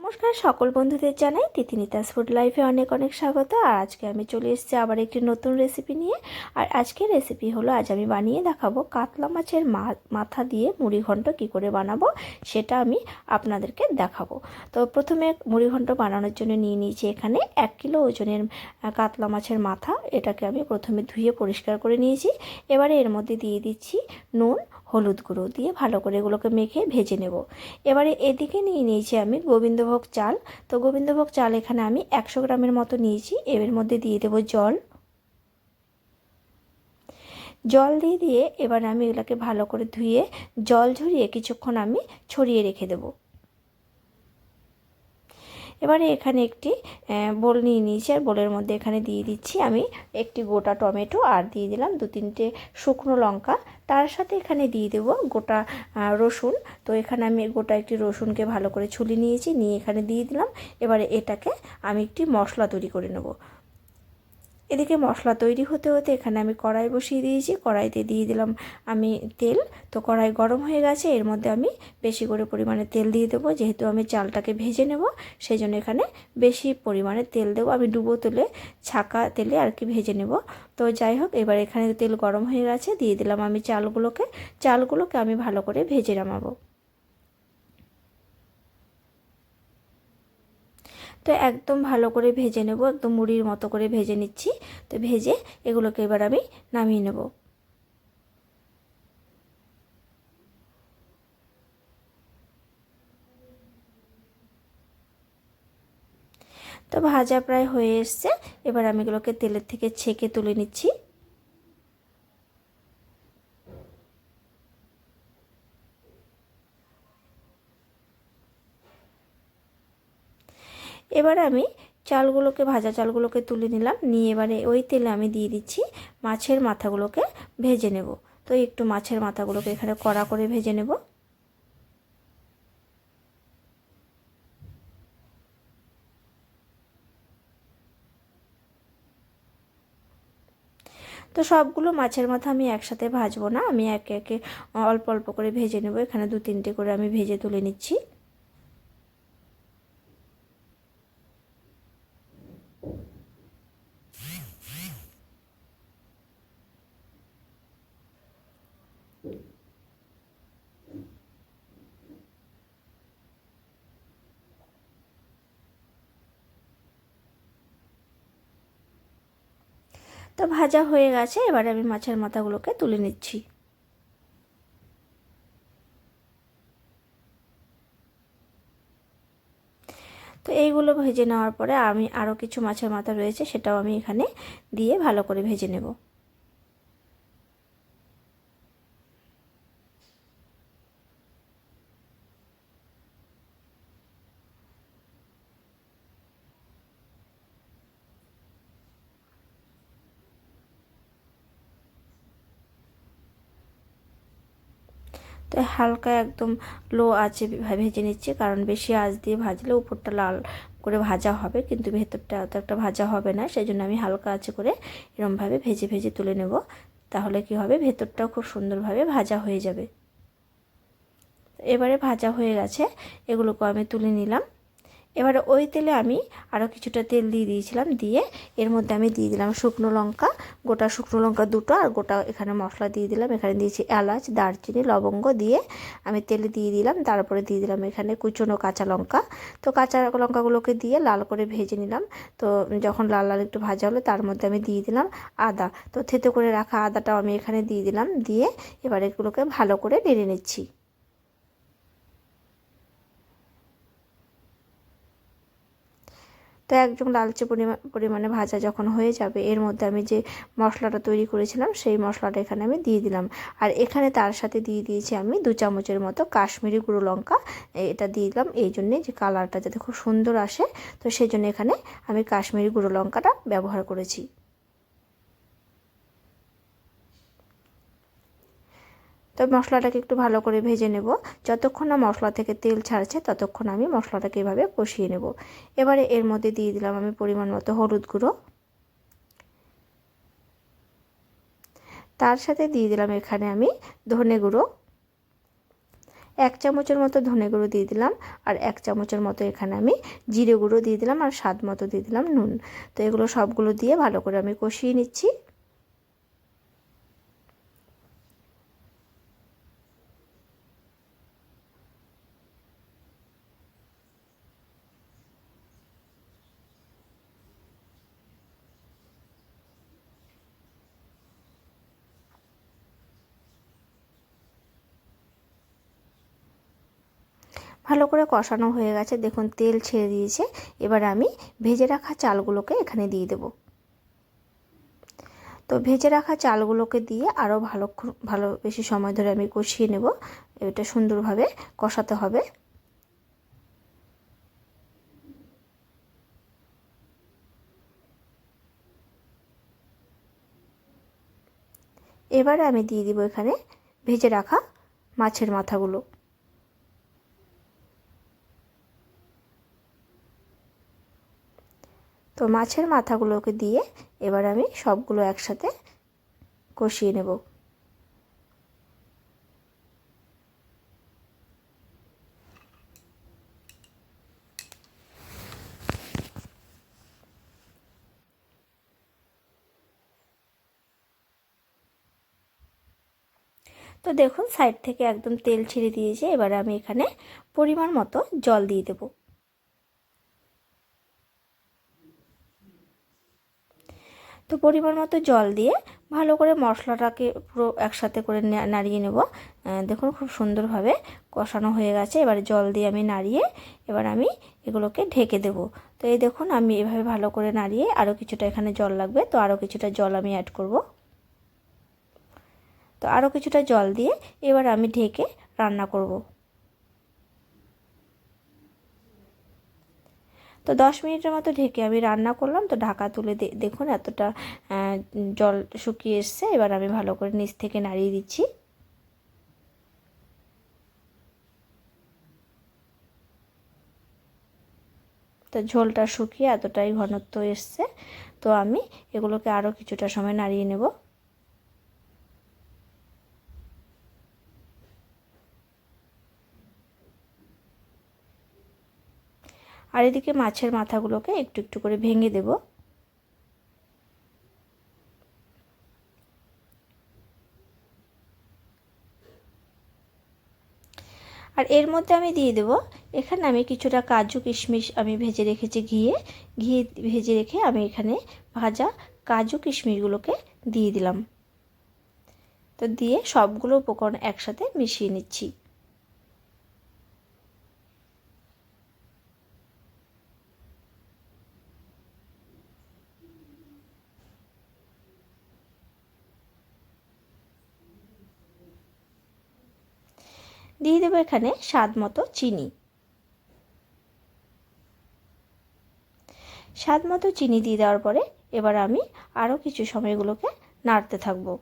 নমস্কার সকল বন্ধুদের জানাই তিথিনিতাস ফুড লাইফে অনেক অনেক স্বাগত। আর আজকে আমি চলে এসেছি আবার একটি নতুন রেসিপি নিয়ে। আর আজকের রেসিপি হলো, আজ আমি বানিয়ে দেখাবো কাতলা মাছের মাথা দিয়ে মুড়ি ঘন্ট কী করে বানাবো সেটা আমি আপনাদেরকে দেখাবো। তো প্রথমে মুড়ি ঘন্ট বানানোর জন্য নিয়ে নিয়েছি এখানে 1 কিলো ওজনের কাতলা মাছের মাথা। এটাকে আমি প্রথমে ধুয়ে পরিষ্কার করে নিয়েছি। এবারে এর মধ্যে দিয়ে দিচ্ছি নুন, হলুদ গুঁড়ো দিয়ে ভালো করে এগুলোকে মেখে ভেজে নেব। এবারে এদিকে নিয়ে নিয়েছি আমি গোবিন্দভোগ চাল। তো গোবিন্দভোগ চাল এখানে আমি 100 গ্রামের মতো নিয়েছি। এর মধ্যে দিয়ে দেব জল। জল দিয়ে এবার আমি এগুলোকে ভালো করে ধুয়ে জল ঝরিয়ে কিছুক্ষণ আমি ছড়িয়ে রেখে দেব। এবারে এখানে একটি বোল নিয়ে নিয়েছি, আর বোলের মধ্যে এখানে দিয়ে দিচ্ছি আমি একটি গোটা টমেটো, আর দিয়ে দিলাম 2-3টে শুকনো লঙ্কা। তার সাথে এখানে দিয়ে দেবো গোটা রসুন। তো এখানে আমি গোটা একটি রসুনকে ভালো করে ছুলে নিয়েছি, নিয়ে এখানে দিয়ে দিলাম। এবারে এটাকে আমি একটি মশলা তৈরি করে নেব। এদিকে মশলা তৈরি হতে হতে এখানে আমি কড়াই বসিয়ে দিয়েছি। কড়াইতে দিয়ে দিলাম আমি তেল। তো কড়াই গরম হয়ে গেছে, এর মধ্যে আমি বেশি করে পরিমাণে তেল দিয়ে দেবো। যেহেতু আমি চালটাকে ভেজে নেব, সেই জন্য এখানে বেশি পরিমাণে তেল দেবো। আমি ডুবো তেলে, ছাকা তেলে আর কি ভেজে নেব। তো যাই হোক, এবার এখানে তেল গরম হয়ে গেছে, দিয়ে দিলাম আমি চালগুলোকে আমি ভালো করে ভেজে নামাবো। তো একদম ভালো করে ভেজে নেব, একদম মুড়ির মতো করে ভেজে নিচ্ছি। তো ভেজে এগুলোকে এবার আমি নামিয়ে নেব। তো ভাজা প্রায় হয়ে এসছে। এবার আমি এগুলোকে তেলের থেকে ছেঁকে তুলে নিচ্ছি। এবার আমি ভাজা চালগুলোকে তুলে নিলাম, নিয়ে এবারে ওই তেলে আমি দিয়ে দিচ্ছি মাছের মাথাগুলোকে ভেজে নেব। তো একটু মাছের মাথাগুলোকে এখানে কড়া করে ভেজে নেব। তো সবগুলো মাছের মাথা আমি একসাথে ভাজবো না, আমি একে একে অল্প অল্প করে ভেজে নেব। এখানে 2-3টে করে আমি ভেজে তুলে নিচ্ছি। তো ভাজা হয়ে গেছে, এবারে আমি মাছের মাথাগুলোকে তুলে নিচ্ছি। তো এইগুলো ভেজে নেওয়ার পরে আমি আরও কিছু মাছের মাথা রয়েছে, সেটাও আমি এখানে দিয়ে ভালো করে ভেজে নেব। তো হালকা একদম লো আঁচে ভেজে নিচ্ছি, কারণ বেশি আঁচ দিয়ে ভাজলে উপরটা লাল করে ভাজা হবে, কিন্তু ভেতরটা অত একটা ভাজা হবে না। সেই জন্য আমি হালকা আঁচে করে এরমভাবে ভেজে ভেজে তুলে নেব। তাহলে কি হবে, ভেতরটাও খুব সুন্দরভাবে ভাজা হয়ে যাবে। এবারে ভাজা হয়ে গেছে, এগুলোকে আমি তুলে নিলাম। এবারে ওই তেলে আমি আরও কিছুটা তেল দিয়ে দিয়েছিলাম, দিয়ে এর মধ্যে আমি দিয়ে দিলাম শুকনো লঙ্কা, গোটা শুকনো লঙ্কা 2টো, আর গোটা এখানে মশলা দিয়ে দিলাম। এখানে দিয়েছি এলাচ, দারচিনি, লবঙ্গ দিয়ে আমি তেলে দিয়ে দিলাম। তারপরে দিয়ে দিলাম এখানে কুচনো কাঁচা লঙ্কা। তো কাঁচা লঙ্কাগুলোকে দিয়ে লাল করে ভেজে নিলাম। তো যখন লাল লাল একটু ভাজা হলো, তার মধ্যে আমি দিয়ে দিলাম আদা। তো থেতো করে রাখা আদাটাও আমি এখানে দিয়ে দিলাম, দিয়ে এবার এগুলোকে ভালো করে নেড়ে নিচ্ছি। তো একদম লালচে পরিমাণে ভাজা যখন হয়ে যাবে, এর মধ্যে আমি যে মশলাটা তৈরি করেছিলাম সেই মশলাটা এখানে আমি দিয়ে দিলাম। আর এখানে তার সাথে দিয়ে দিয়েছি আমি 2 চামচের মতো কাশ্মীরি গুঁড়ো লঙ্কা। এটা দিয়ে দিলাম এই জন্যে যে কালারটা যাতে খুব সুন্দর আসে। তো সেই জন্য এখানে আমি কাশ্মীরি গুঁড়ো লঙ্কাটা ব্যবহার করেছি। তো মশলাটাকে একটু ভালো করে ভেজে নেব। যতক্ষণ না মশলা থেকে তেল ছাড়ছে ততক্ষণ আমি মশলাটাকে এভাবে কষিয়ে নেব। এবারে এর মধ্যে দিয়ে দিলাম আমি পরিমাণ মতো হলুদ গুঁড়ো। তার সাথে দিয়ে দিলাম এখানে আমি ধনে গুঁড়ো। 1 চামচের মতো ধনে গুঁড়ো দিয়ে দিলাম, আর 1 চামচের মতো এখানে আমি জিরে গুঁড়ো দিয়ে দিলাম, আর স্বাদ মতো দিয়ে দিলাম নুন। তো এগুলো সবগুলো দিয়ে ভালো করে আমি কষিয়ে নিচ্ছি। ভালো করে কষানো হয়ে গেছে, দেখুন তেল ছেড়ে দিয়েছে। এবার আমি ভেজে রাখা চালগুলোকে এখানে দিয়ে দেব। তো ভেজে রাখা চালগুলোকে দিয়ে আরও ভালো বেশি সময় ধরে আমি কষিয়ে নেব। এটা সুন্দরভাবে কষাতে হবে। এবারে আমি দিয়ে দিব এখানে ভেজে রাখা মাছের মাথাগুলো। তো মাছের মাথাগুলোকে দিয়ে এবার আমি সবগুলো একসাথে কষিয়ে নেব। তো দেখুন সাইড থেকে একদম তেল ছেড়ে দিয়েছে। এবার আমি এখানে পরিমাণ মতো জল দিয়ে দেব। তো পরিমাণ মতো জল দিয়ে ভালো করে মশলাটাকে পুরো একসাথে করে নাড়িয়ে নেব। দেখুন খুব সুন্দরভাবে কষানো হয়ে গেছে। এবারে জল দিয়ে আমি নাড়িয়ে এবার আমি এগুলোকে ঢেকে দেব। তো এই দেখুন আমি এভাবে ভালো করে নাড়িয়ে আরও কিছুটা এখানে জল লাগবে, তো আরও কিছুটা জল আমি অ্যাড করব। তো আরও কিছুটা জল দিয়ে এবার আমি ঢেকে রান্না করব। তো 10 মিনিটের মতো ঢেকে আমি রান্না করলাম। তো ঢাকা তুলে দেখুন এতটা জল শুকিয়ে এসছে। এবার আমি ভালো করে নিচ থেকে নাড়িয়ে দিচ্ছি। তো ঝোলটা শুকিয়ে এতটাই ঘনত্ব এসছে। তো আমি এগুলোকে আরও কিছুটা সময় নাড়িয়ে নেব। আর এদিকে মাছের মাথাগুলোকে একটু একটু করে ভেঙে দেব। আর এর মধ্যে আমি দিয়ে দেব এখানে আমি কিছুটা কাজু কিশমিশ আমি ভেজে রেখেছি ঘি ভেজে রেখে আমি এখানে ভাজা কাজু কিশমিশগুলোকে দিয়ে দিলাম। তো দিয়ে সবগুলো উপকরণ একসাথে মিশিয়ে নিচ্ছি। দিয়ে দেবো এখানে স্বাদ মতো চিনি। স্বাদ মতো চিনি দিয়ে দেওয়ার পরে এবার আমি আরও কিছু সময় এগুলোকে নাড়তে থাকবো।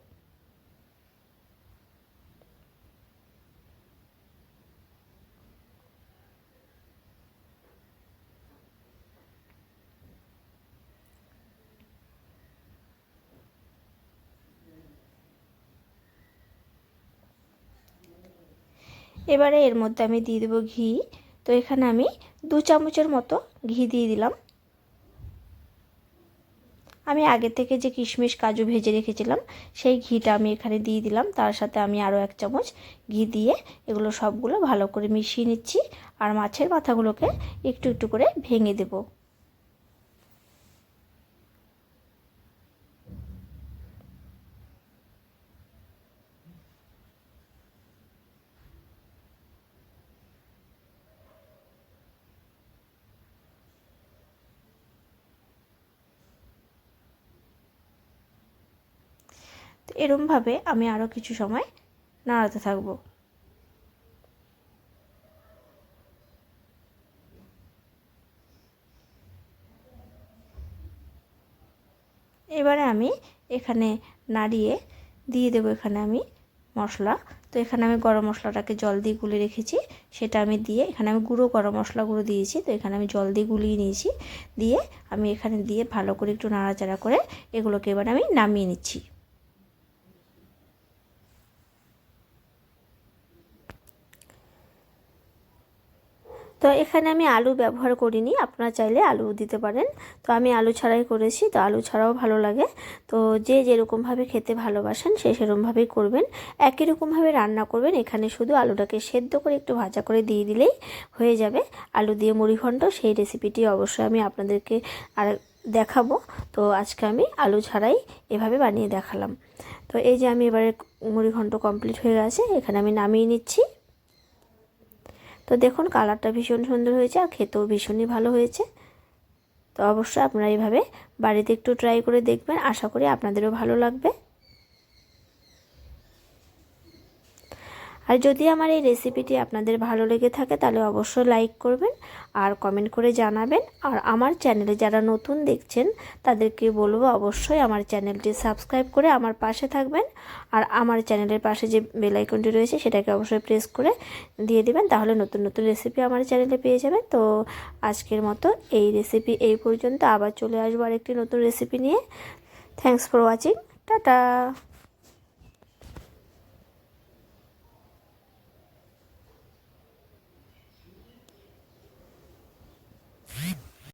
এবারে এর মধ্যে আমি দিয়ে দেবো ঘি। তো এখানে আমি 2 চামচের মতো ঘি দিয়ে দিলাম। আমি আগে থেকে যে কিশমিশ কাজু ভেজে রেখেছিলাম সেই ঘিটা আমি এখানে দিয়ে দিলাম। তার সাথে আমি আরও 1 চামচ ঘি দিয়ে এগুলো সবগুলো ভালো করে মিশিয়ে নিচ্ছি। আর মাছের মাথাগুলোকে একটু একটু করে ভেঙে দেব। তো এরমভাবে আমি আরও কিছু সময় নাড়াতে থাকবো। এবারে আমি এখানে নাড়িয়ে দিয়ে দেবো এখানে আমি মশলা। তো এখানে আমি গরম মশলাটাকে জল দিয়ে গুলে রেখেছি, সেটা আমি দিয়ে এখানে আমি গরম মশলা গুঁড়ো দিয়েছি। তো এখানে আমি জল দিয়ে গুলিয়ে নিয়েছি। দিয়ে আমি এখানে দিয়ে ভালো করে একটু নাড়াচাড়া করে এগুলোকে এবার আমি নামিয়ে নিচ্ছি। তো এখানে আমি আলু ব্যবহার করিনি, আপনারা চাইলে আলু দিতে পারেন। তো আমি আলু ছাড়াই করেছি, তো আলু ছাড়াও ভালো লাগে। তো যে যেরকমভাবে খেতে ভালোবাসেন সে সেরকমভাবেই করবেন, একই রকমভাবে রান্না করবেন। এখানে শুধু আলুটাকে সেদ্ধ করে একটু ভাজা করে দিয়ে দিলেই হয়ে যাবে আলু দিয়ে মুড়িঘণ্ট। সেই রেসিপিটি অবশ্যই আমি আপনাদেরকে আর দেখাবো। তো আজকে আমি আলু ছাড়াই এভাবে বানিয়ে দেখালাম। তো এই যে আমি এবারে মুড়িঘণ্ট কমপ্লিট হয়ে গেছে, এখানে আমি নামিয়ে নিচ্ছি। তো দেখুন কালারটা ভীষণ সুন্দর হয়েছে আর খেতেও ভীষণই ভালো হয়েছে। তো অবশ্যই আপনারা এইভাবে বাড়িতে একটু ট্রাই করে দেখবেন, আশা করি আপনাদেরও ভালো লাগবে। আর যদি আমার এই রেসিপিটি আপনাদের ভালো লেগে থাকে তাহলে অবশ্যই লাইক করবেন আর কমেন্ট করে জানাবেন। আর আমার চ্যানেলে যারা নতুন দেখছেন তাদেরকে বলবো অবশ্যই আমার চ্যানেলটি সাবস্ক্রাইব করে আমার পাশে থাকবেন। আর আমার চ্যানেলের পাশে যে বেল আইকনটি রয়েছে সেটাকে অবশ্যই প্রেস করে দিয়ে দিবেন, তাহলে নতুন নতুন রেসিপি আমার চ্যানেলে পেয়ে যাবেন। তো আজকের মতো এই রেসিপি এই পর্যন্ত, আবার চলে আসবো আরেকটি নতুন রেসিপি নিয়ে। Thanks for watching, tata.